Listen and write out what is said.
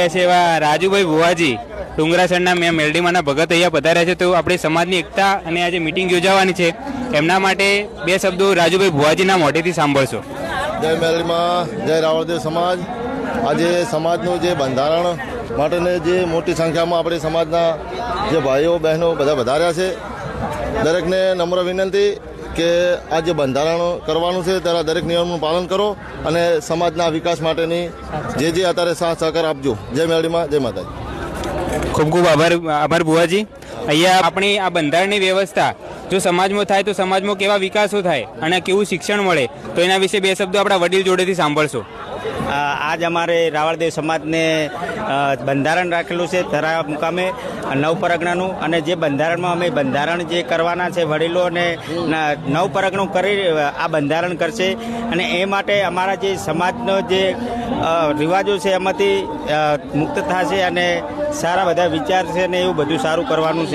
એવા રાજુભાઈ ભુવાજી ડુંગરાસરના મેં મેલડીમાંના ભગત અહીંયા પધાર્યા છે, તો આપણી સમાજની એકતા અને આજે મિટિંગ યોજાવાની છે એમના માટે બે શબ્દો રાજુભાઈ ભુવાજીના મોઢેથી સાંભળશો. જય મેલડીમાં, જય રાવળદેવ સમાજ. આજે સમાજનું જે બંધારણ માટેને જે મોટી સંખ્યામાં આપણી સમાજના જે ભાઈઓ બહેનો બધા વધાર્યા છે, દરેકને નમ્ર વિનંતી કે આ જે બંધારણ કરવાનું છે ત્યારે દરેક નિયમનું પાલન કરો અને સમાજના વિકાસ માટેની જે અત્યારે સાથ સહકાર આપજો. જય મેલડીમાં, જય માતાજી. ખૂબ ખૂબ આભાર ભુવાજી. અહીંયા આપણી આ બંધારણની વ્યવસ્થા જો સમાજમાં થાય તો સમાજમાં કેવા વિકાસો થાય અને કેવું શિક્ષણ મળે, તો એના વિશે બે શબ્દો આપણા વડીલ જોડેથી સાંભળશો. આજ અમારે રાવળદેવ સમાજને બંધારણ રાખેલું છે થરા મુકામે નવ પરગણાનું, અને જે બંધારણમાં અમે બંધારણ જે કરવાના છે વડીલો અને નવ પરગણું કરી આ બંધારણ કરશે, અને એ માટે અમારા જે સમાજનો જે રિવાજો છે એમાંથી મુક્ત થશે અને સારા બધા વિચાર છે ને એવું બધું સારું કરવાનું છે.